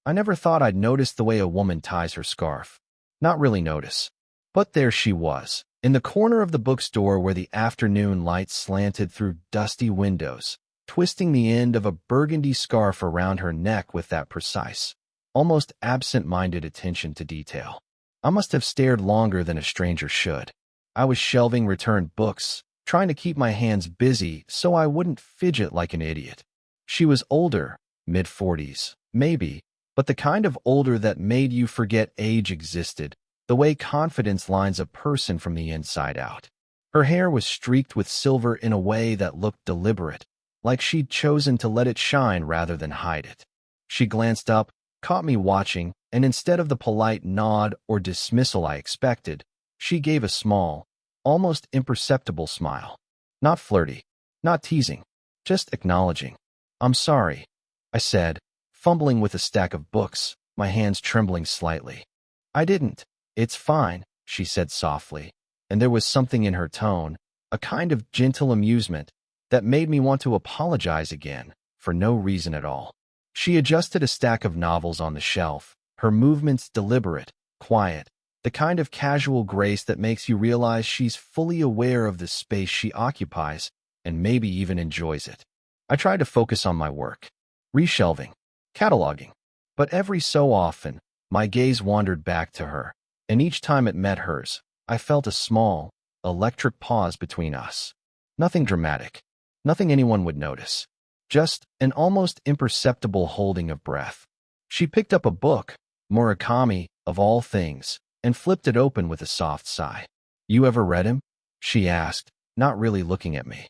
I never thought I'd notice the way a woman ties her scarf. Not really notice. But there she was, in the corner of the bookstore where the afternoon light slanted through dusty windows, twisting the end of a burgundy scarf around her neck with that precise, almost absent-minded attention to detail. I must have stared longer than a stranger should. I was shelving returned books, trying to keep my hands busy so I wouldn't fidget like an idiot. She was older, mid-40s, maybe, but the kind of older that made you forget age existed, the way confidence lines a person from the inside out. Her hair was streaked with silver in a way that looked deliberate, like she'd chosen to let it shine rather than hide it. She glanced up, caught me watching, and instead of the polite nod or dismissal I expected, she gave a small, almost imperceptible smile. Not flirty, not teasing, just acknowledging. "I'm sorry," I said, fumbling with a stack of books, my hands trembling slightly. "I didn't." "It's fine," she said softly, and there was something in her tone, a kind of gentle amusement, that made me want to apologize again, for no reason at all. She adjusted a stack of novels on the shelf, her movements deliberate, quiet, the kind of casual grace that makes you realize she's fully aware of the space she occupies and maybe even enjoys it. I tried to focus on my work, reshelving, cataloging, but every so often, my gaze wandered back to her, and each time it met hers, I felt a small, electric pause between us. Nothing dramatic, nothing anyone would notice, just an almost imperceptible holding of breath. She picked up a book, Murakami, of all things, and flipped it open with a soft sigh. "You ever read him?" she asked, not really looking at me.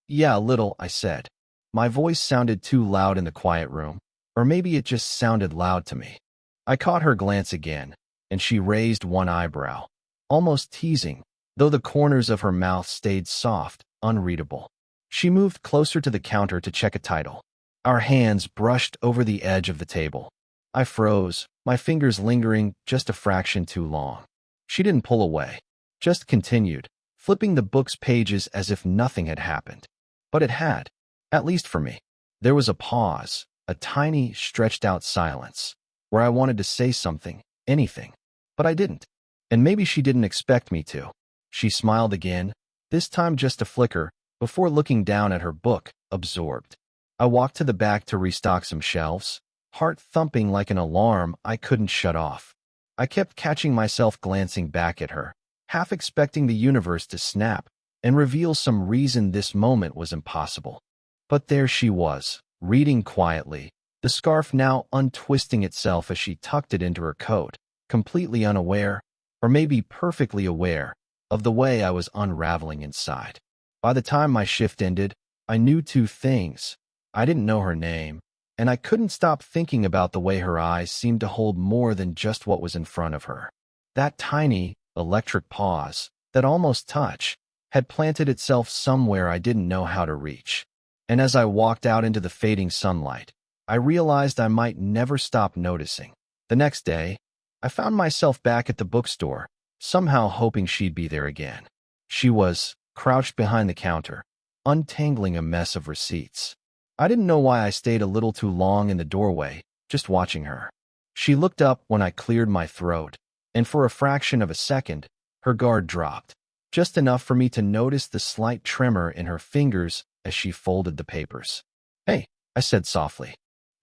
Yeah, a little," I said. My voice sounded too loud in the quiet room, or maybe it just sounded loud to me. I caught her glance again, and she raised one eyebrow, almost teasing, though the corners of her mouth stayed soft, unreadable. She moved closer to the counter to check a title. Our hands brushed over the edge of the table. I froze, my fingers lingering just a fraction too long. She didn't pull away, just continued, flipping the book's pages as if nothing had happened. But it had, at least for me. There was a pause, a tiny, stretched-out silence, where I wanted to say something, anything, but I didn't. And maybe she didn't expect me to. She smiled again, this time just a flicker, before looking down at her book, absorbed. I walked to the back to restock some shelves, heart thumping like an alarm I couldn't shut off. I kept catching myself glancing back at her, half expecting the universe to snap and reveal some reason this moment was impossible. But there she was, reading quietly, the scarf now untwisting itself as she tucked it into her coat, completely unaware, or maybe perfectly aware, of the way I was unraveling inside. By the time my shift ended, I knew two things. I didn't know her name, and I couldn't stop thinking about the way her eyes seemed to hold more than just what was in front of her. That tiny, electric pause, that almost touch, had planted itself somewhere I didn't know how to reach. And as I walked out into the fading sunlight, I realized I might never stop noticing. The next day, I found myself back at the bookstore, somehow hoping she'd be there again. She was crouched behind the counter, untangling a mess of receipts. I didn't know why I stayed a little too long in the doorway, just watching her. She looked up when I cleared my throat, and for a fraction of a second, her guard dropped, just enough for me to notice the slight tremor in her fingers as she folded the papers. "Hey," I said softly.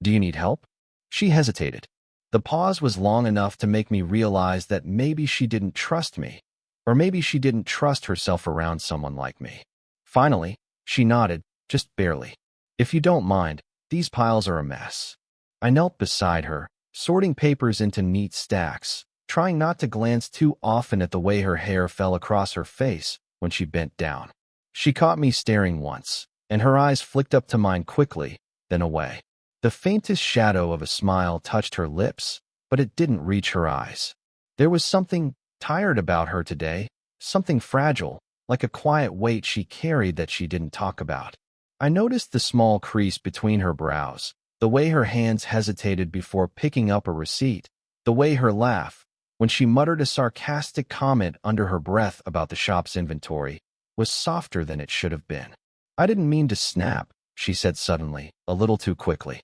"Do you need help?" She hesitated. The pause was long enough to make me realize that maybe she didn't trust me, or maybe she didn't trust herself around someone like me. Finally, she nodded, just barely. "If you don't mind, these piles are a mess." I knelt beside her, sorting papers into neat stacks, trying not to glance too often at the way her hair fell across her face when she bent down. She caught me staring once, and her eyes flicked up to mine quickly, then away. The faintest shadow of a smile touched her lips, but it didn't reach her eyes. There was something tired about her today, something fragile, like a quiet weight she carried that she didn't talk about. I noticed the small crease between her brows, the way her hands hesitated before picking up a receipt, the way her laugh, when she muttered a sarcastic comment under her breath about the shop's inventory, was softer than it should have been. "I didn't mean to snap," she said suddenly, a little too quickly.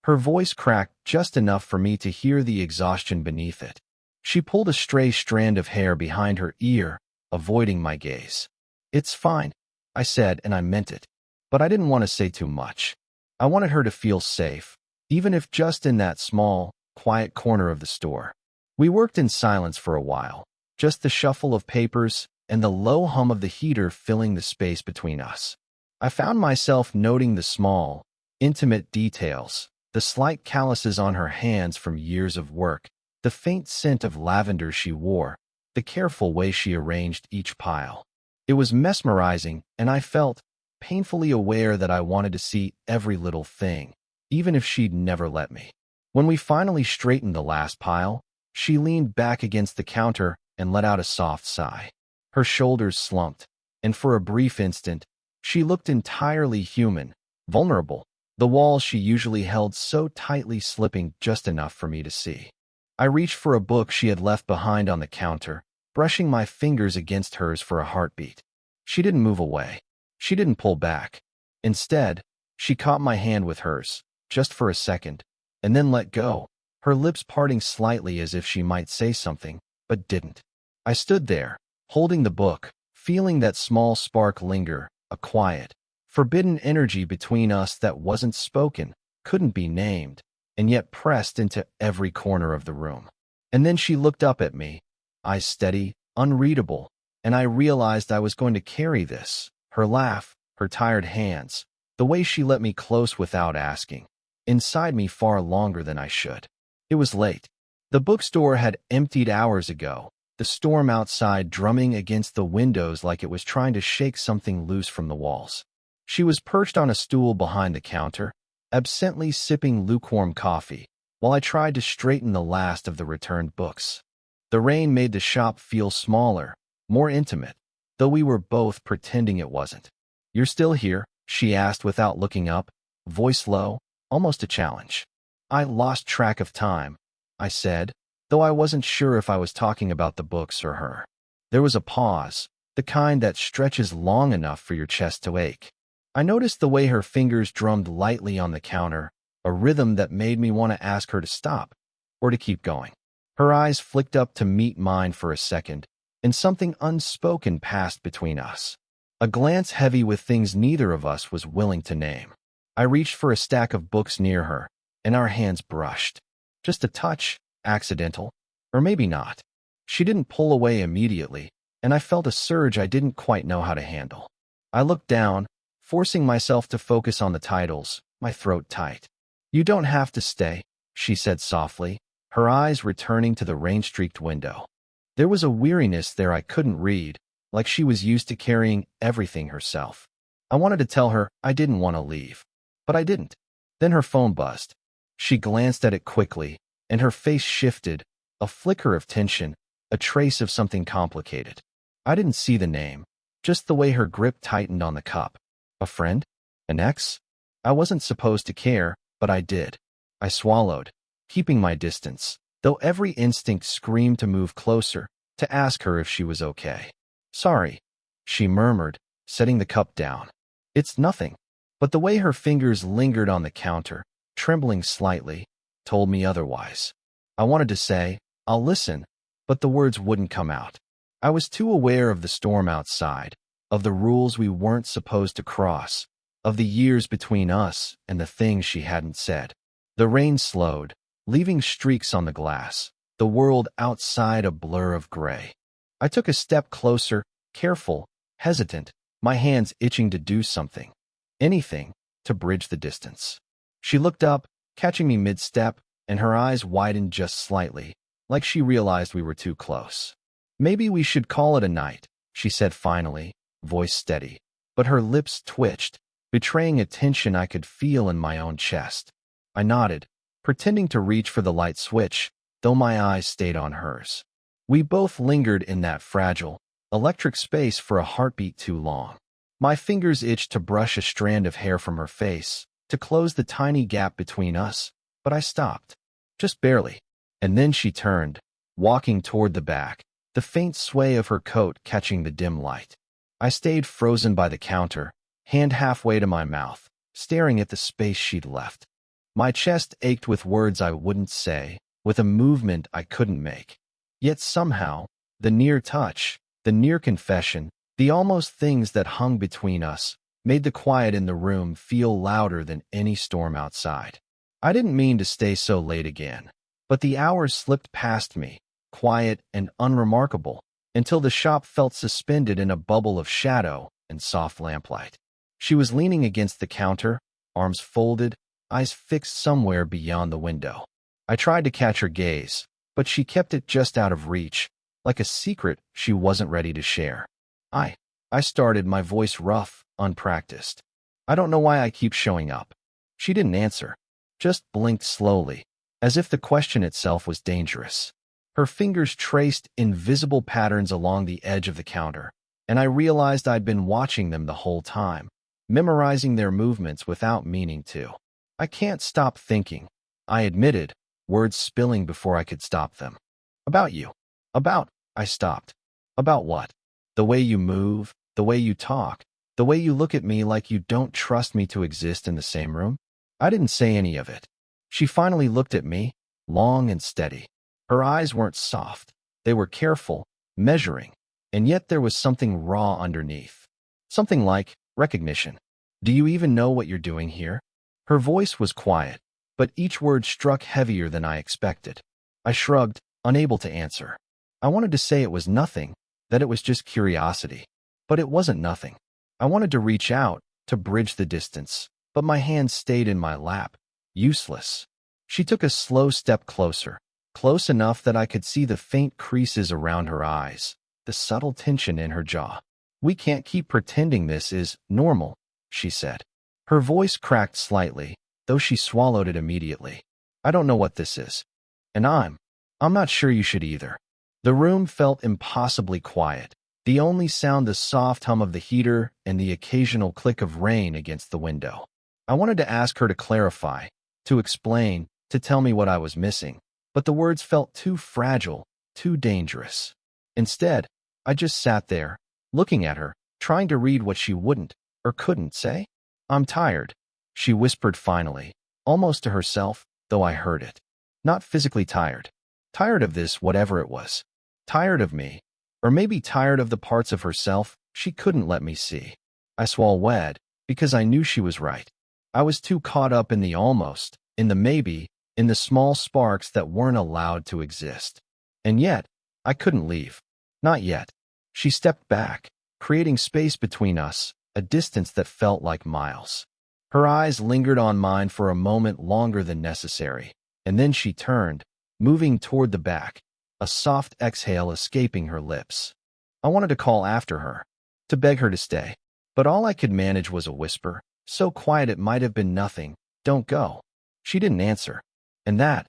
Her voice cracked just enough for me to hear the exhaustion beneath it. She pulled a stray strand of hair behind her ear, avoiding my gaze. "It's fine," I said, and I meant it. But I didn't want to say too much. I wanted her to feel safe, even if just in that small, quiet corner of the store. We worked in silence for a while, just the shuffle of papers and the low hum of the heater filling the space between us. I found myself noting the small, intimate details, the slight calluses on her hands from years of work, the faint scent of lavender she wore, the careful way she arranged each pile. It was mesmerizing, and I felt painfully aware that I wanted to see every little thing, even if she'd never let me. When we finally straightened the last pile, she leaned back against the counter and let out a soft sigh. Her shoulders slumped, and for a brief instant, she looked entirely human, vulnerable, the walls she usually held so tightly slipping just enough for me to see. I reached for a book she had left behind on the counter, brushing my fingers against hers for a heartbeat. She didn't move away. She didn't pull back. Instead, she caught my hand with hers, just for a second, and then let go, her lips parting slightly as if she might say something, but didn't. I stood there, holding the book, feeling that small spark linger, a quiet, forbidden energy between us that wasn't spoken, couldn't be named, and yet pressed into every corner of the room. And then she looked up at me, eyes steady, unreadable, and I realized I was going to carry this. Her laugh, her tired hands, the way she let me close without asking, inside me far longer than I should. It was late. The bookstore had emptied hours ago, the storm outside drumming against the windows like it was trying to shake something loose from the walls. She was perched on a stool behind the counter, absently sipping lukewarm coffee, while I tried to straighten the last of the returned books. The rain made the shop feel smaller, more intimate, though we were both pretending it wasn't. "You're still here?" she asked without looking up, voice low, almost a challenge. "I lost track of time," I said, though I wasn't sure if I was talking about the books or her. There was a pause, the kind that stretches long enough for your chest to ache. I noticed the way her fingers drummed lightly on the counter, a rhythm that made me want to ask her to stop, or to keep going. Her eyes flicked up to meet mine for a second, and something unspoken passed between us. A glance heavy with things neither of us was willing to name. I reached for a stack of books near her, and our hands brushed. Just a touch, accidental, or maybe not. She didn't pull away immediately, and I felt a surge I didn't quite know how to handle. I looked down, forcing myself to focus on the titles, my throat tight. "You don't have to stay," she said softly, her eyes returning to the rain-streaked window. There was a weariness there I couldn't read, like she was used to carrying everything herself. I wanted to tell her I didn't want to leave, but I didn't. Then her phone buzzed. She glanced at it quickly, and her face shifted, a flicker of tension, a trace of something complicated. I didn't see the name, just the way her grip tightened on the cup. A friend? An ex? I wasn't supposed to care, but I did. I swallowed, keeping my distance, though every instinct screamed to move closer, to ask her if she was okay. "Sorry," she murmured, setting the cup down. "It's nothing." But the way her fingers lingered on the counter, trembling slightly, told me otherwise. I wanted to say, "I'll listen," but the words wouldn't come out. I was too aware of the storm outside, of the rules we weren't supposed to cross, of the years between us and the things she hadn't said. The rain slowed, leaving streaks on the glass, the world outside a blur of gray. I took a step closer, careful, hesitant, my hands itching to do something, anything, to bridge the distance. She looked up, catching me mid-step, and her eyes widened just slightly, like she realized we were too close. "Maybe we should call it a night," she said finally, voice steady, but her lips twitched, betraying a tension I could feel in my own chest. I nodded, pretending to reach for the light switch, though my eyes stayed on hers. We both lingered in that fragile, electric space for a heartbeat too long. My fingers itched to brush a strand of hair from her face, to close the tiny gap between us, but I stopped. Just barely. And then she turned, walking toward the back, the faint sway of her coat catching the dim light. I stayed frozen by the counter, hand halfway to my mouth, staring at the space she'd left. My chest ached with words I wouldn't say, with a movement I couldn't make. Yet somehow, the near touch, the near confession, the almost things that hung between us, made the quiet in the room feel louder than any storm outside. I didn't mean to stay so late again, but the hours slipped past me, quiet and unremarkable, until the shop felt suspended in a bubble of shadow and soft lamplight. She was leaning against the counter, arms folded, eyes fixed somewhere beyond the window. I tried to catch her gaze, but she kept it just out of reach, like a secret she wasn't ready to share. I started, my voice rough, unpracticed. I don't know why I keep showing up. She didn't answer, just blinked slowly, as if the question itself was dangerous. Her fingers traced invisible patterns along the edge of the counter, and I realized I'd been watching them the whole time, memorizing their movements without meaning to. I can't stop thinking, I admitted, words spilling before I could stop them. About you. About, I stopped. About what? The way you move, the way you talk, the way you look at me like you don't trust me to exist in the same room? I didn't say any of it. She finally looked at me, long and steady. Her eyes weren't soft. They were careful, measuring, and yet there was something raw underneath. Something like recognition. Do you even know what you're doing here? Her voice was quiet, but each word struck heavier than I expected. I shrugged, unable to answer. I wanted to say it was nothing, that it was just curiosity. But it wasn't nothing. I wanted to reach out, to bridge the distance, but my hand stayed in my lap. Useless. She took a slow step closer, close enough that I could see the faint creases around her eyes, the subtle tension in her jaw. We can't keep pretending this is normal, she said. Her voice cracked slightly, though she swallowed it immediately. I don't know what this is. And I'm not sure you should either. The room felt impossibly quiet, the only sound the soft hum of the heater and the occasional click of rain against the window. I wanted to ask her to clarify, to explain, to tell me what I was missing, but the words felt too fragile, too dangerous. Instead, I just sat there, looking at her, trying to read what she wouldn't or couldn't say. I'm tired, she whispered finally, almost to herself, though I heard it. Not physically tired. Tired of this, whatever it was. Tired of me. Or maybe tired of the parts of herself she couldn't let me see. I swallowed, because I knew she was right. I was too caught up in the almost, in the maybe, in the small sparks that weren't allowed to exist. And yet, I couldn't leave. Not yet. She stepped back, creating space between us, a distance that felt like miles. Her eyes lingered on mine for a moment longer than necessary, and then she turned, moving toward the back, a soft exhale escaping her lips. I wanted to call after her, to beg her to stay, but all I could manage was a whisper, so quiet it might have been nothing. Don't go. She didn't answer, and that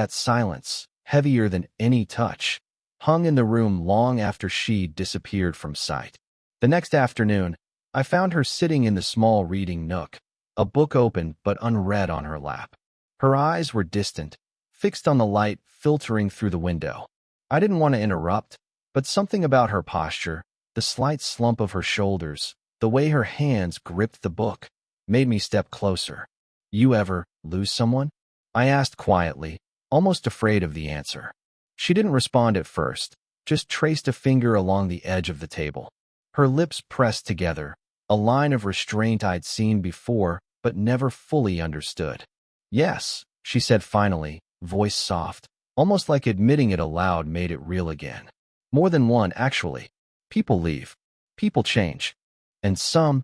silence, heavier than any touch, hung in the room long after she disappeared from sight. The next afternoon, I found her sitting in the small reading nook, a book open but unread on her lap. Her eyes were distant, fixed on the light filtering through the window. I didn't want to interrupt, but something about her posture, the slight slump of her shoulders, the way her hands gripped the book, made me step closer. You ever lose someone? I asked quietly, almost afraid of the answer. She didn't respond at first, just traced a finger along the edge of the table. Her lips pressed together, a line of restraint I'd seen before but never fully understood. Yes, she said finally, voice soft, almost like admitting it aloud made it real again. More than one, actually. People leave. People change. And some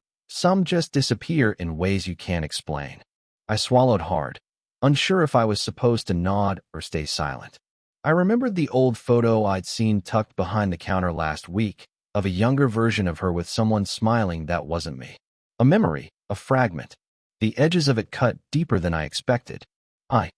just disappear in ways you can't explain. I swallowed hard, unsure if I was supposed to nod or stay silent. I remembered the old photo I'd seen tucked behind the counter last week, of a younger version of her with someone smiling that wasn't me. A memory, a fragment. The edges of it cut deeper than I expected. I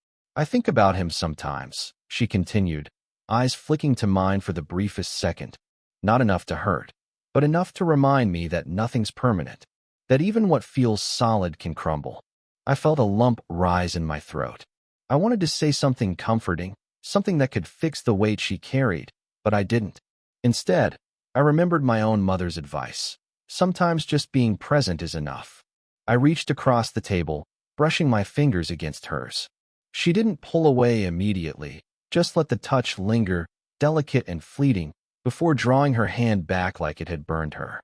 think about him sometimes, she continued, eyes flicking to mine for the briefest second. Not enough to hurt, but enough to remind me that nothing's permanent, that even what feels solid can crumble. I felt a lump rise in my throat. I wanted to say something comforting, something that could fix the weight she carried, but I didn't. Instead, I remembered my own mother's advice. Sometimes just being present is enough. I reached across the table, brushing my fingers against hers. She didn't pull away immediately, just let the touch linger, delicate and fleeting, before drawing her hand back like it had burned her.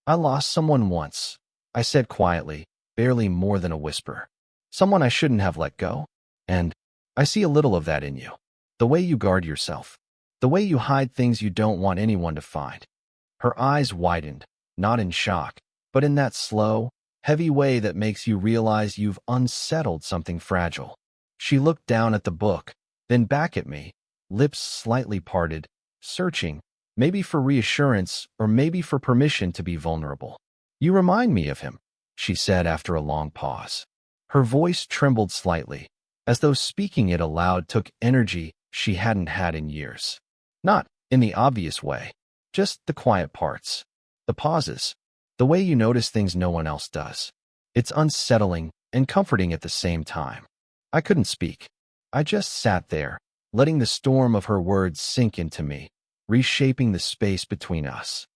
"I lost someone once," I said quietly, barely more than a whisper. "Someone I shouldn't have let go. And I see a little of that in you. The way you guard yourself. The way you hide things you don't want anyone to find." Her eyes widened, not in shock, but in that slow, heavy way that makes you realize you've unsettled something fragile. She looked down at the book, then back at me, lips slightly parted, searching, maybe for reassurance or maybe for permission to be vulnerable. "You remind me of him," she said after a long pause. Her voice trembled slightly, as though speaking it aloud took energy she hadn't had in years. Not in the obvious way, just the quiet parts, the pauses, the way you notice things no one else does. It's unsettling and comforting at the same time. I couldn't speak. I just sat there, letting the storm of her words sink into me, reshaping the space between us.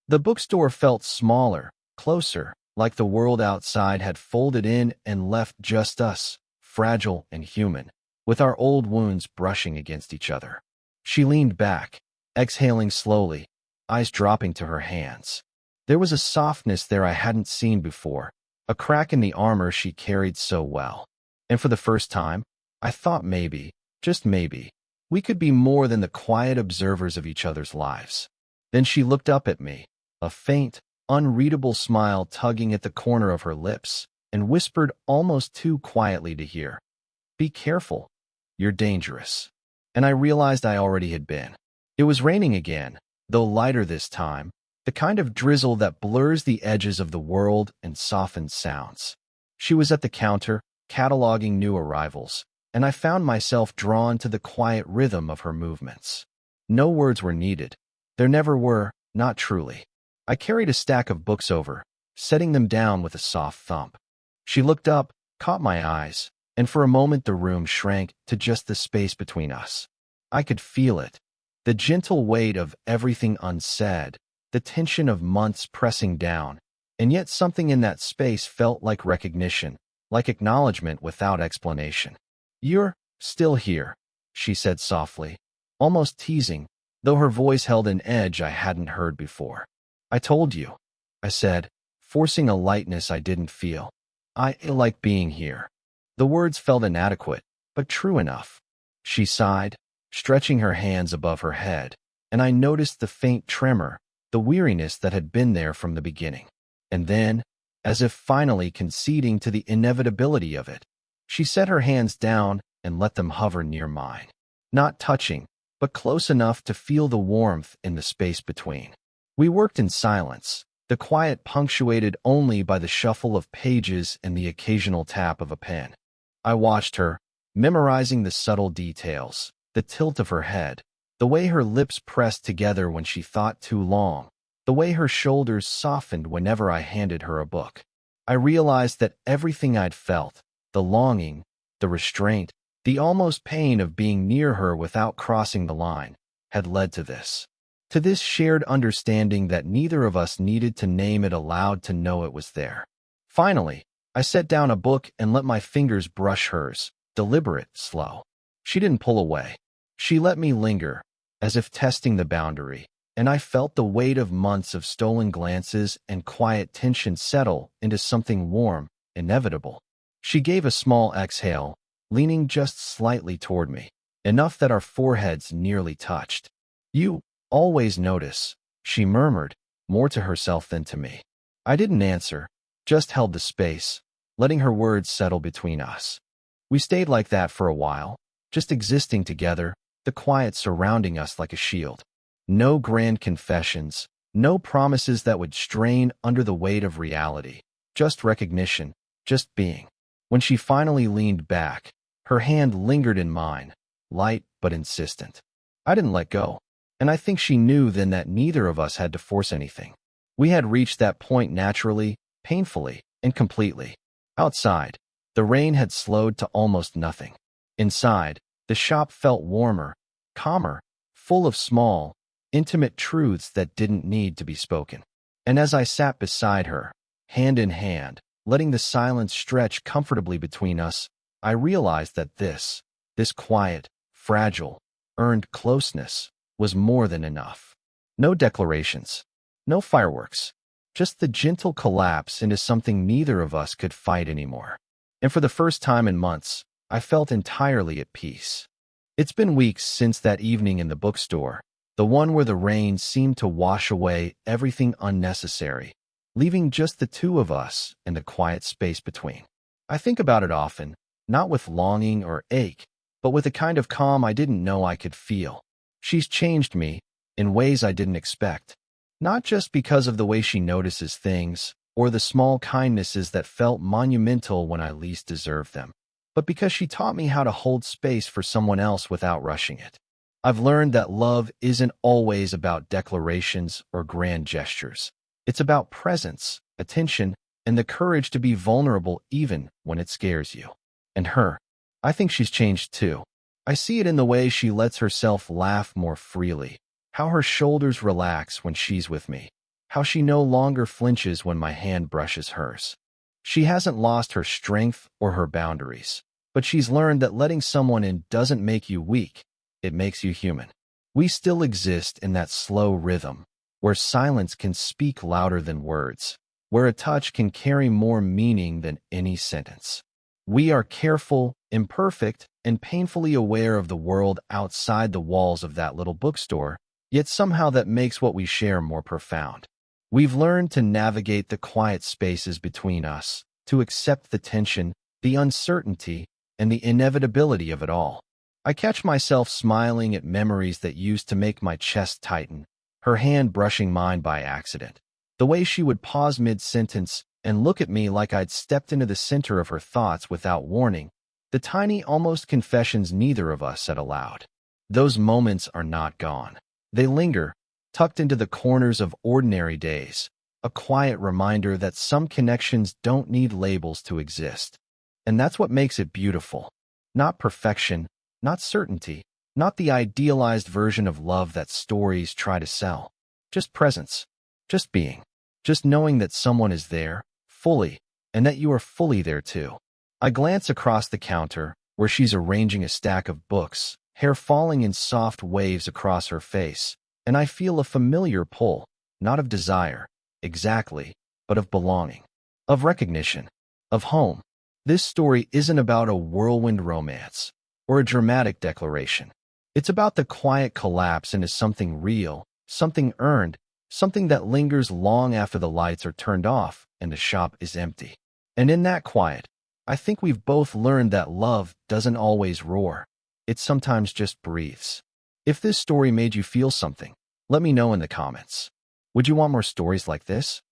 The bookstore felt smaller, closer, like the world outside had folded in and left just us, fragile and human, with our old wounds brushing against each other. She leaned back, exhaling slowly, eyes dropping to her hands. There was a softness there I hadn't seen before, a crack in the armor she carried so well. And for the first time, I thought maybe, just maybe, we could be more than the quiet observers of each other's lives. Then she looked up at me, a faint, unreadable smile tugging at the corner of her lips, and whispered almost too quietly to hear, "Be careful. You're dangerous." And I realized I already had been. It was raining again, though lighter this time, the kind of drizzle that blurs the edges of the world and softens sounds. She was at the counter, cataloging new arrivals, and I found myself drawn to the quiet rhythm of her movements. No words were needed. There never were, not truly. I carried a stack of books over, setting them down with a soft thump. She looked up, caught my eyes, and for a moment the room shrank to just the space between us. I could feel it, the gentle weight of everything unsaid, the tension of months pressing down, and yet something in that space felt like recognition, like acknowledgement without explanation. "You're still here," she said softly, almost teasing, though her voice held an edge I hadn't heard before. "I told you," I said, forcing a lightness I didn't feel. "I like being here." The words felt inadequate, but true enough. She sighed, stretching her hands above her head, and I noticed the faint tremor, the weariness that had been there from the beginning. And then, as if finally conceding to the inevitability of it, she set her hands down and let them hover near mine. Not touching, but close enough to feel the warmth in the space between. We worked in silence, the quiet punctuated only by the shuffle of pages and the occasional tap of a pen. I watched her, memorizing the subtle details, the tilt of her head, the way her lips pressed together when she thought too long, the way her shoulders softened whenever I handed her a book. I realized that everything I'd felt, the longing, the restraint, the almost pain of being near her without crossing the line, had led to this. To this shared understanding that neither of us needed to name it aloud to know it was there. Finally, I set down a book and let my fingers brush hers, deliberate, slow. She didn't pull away. She let me linger, as if testing the boundary, and I felt the weight of months of stolen glances and quiet tension settle into something warm, inevitable. She gave a small exhale, leaning just slightly toward me, enough that our foreheads nearly touched. "You always notice," she murmured, more to herself than to me. I didn't answer, just held the space, letting her words settle between us. We stayed like that for a while, just existing together, the quiet surrounding us like a shield. No grand confessions, no promises that would strain under the weight of reality, just recognition, just being. When she finally leaned back, her hand lingered in mine, light but insistent. I didn't let go, and I think she knew then that neither of us had to force anything. We had reached that point naturally, painfully, and completely. Outside, the rain had slowed to almost nothing. Inside, the shop felt warmer, calmer, full of small, intimate truths that didn't need to be spoken. And as I sat beside her, hand in hand, letting the silence stretch comfortably between us, I realized that this quiet, fragile, earned closeness was more than enough. No declarations, no fireworks, just the gentle collapse into something neither of us could fight anymore. And for the first time in months, I felt entirely at peace. It's been weeks since that evening in the bookstore, the one where the rain seemed to wash away everything unnecessary, leaving just the two of us and the quiet space between. I think about it often, not with longing or ache, but with a kind of calm I didn't know I could feel. She's changed me in ways I didn't expect, not just because of the way she notices things or the small kindnesses that felt monumental when I least deserved them, but because she taught me how to hold space for someone else without rushing it. I've learned that love isn't always about declarations or grand gestures. It's about presence, attention, and the courage to be vulnerable even when it scares you. And her, I think she's changed too. I see it in the way she lets herself laugh more freely, how her shoulders relax when she's with me, how she no longer flinches when my hand brushes hers. She hasn't lost her strength or her boundaries, but she's learned that letting someone in doesn't make you weak, it makes you human. We still exist in that slow rhythm, where silence can speak louder than words, where a touch can carry more meaning than any sentence. We are careful, imperfect, and painfully aware of the world outside the walls of that little bookstore, yet somehow that makes what we share more profound. We've learned to navigate the quiet spaces between us, to accept the tension, the uncertainty, and the inevitability of it all. I catch myself smiling at memories that used to make my chest tighten, her hand brushing mine by accident, the way she would pause mid-sentence and look at me like I'd stepped into the center of her thoughts without warning, the tiny almost confessions neither of us said aloud. Those moments are not gone. They linger, tucked into the corners of ordinary days, a quiet reminder that some connections don't need labels to exist. And that's what makes it beautiful. Not perfection, not certainty, not the idealized version of love that stories try to sell. Just presence, just being, just knowing that someone is there, fully, and that you are fully there too. I glance across the counter, where she's arranging a stack of books, hair falling in soft waves across her face, and I feel a familiar pull, not of desire, exactly, but of belonging, of recognition, of home. This story isn't about a whirlwind romance or a dramatic declaration. It's about the quiet collapse into something real, something earned, something that lingers long after the lights are turned off and the shop is empty. And in that quiet, I think we've both learned that love doesn't always roar. It sometimes just breathes. If this story made you feel something, let me know in the comments. Would you want more stories like this?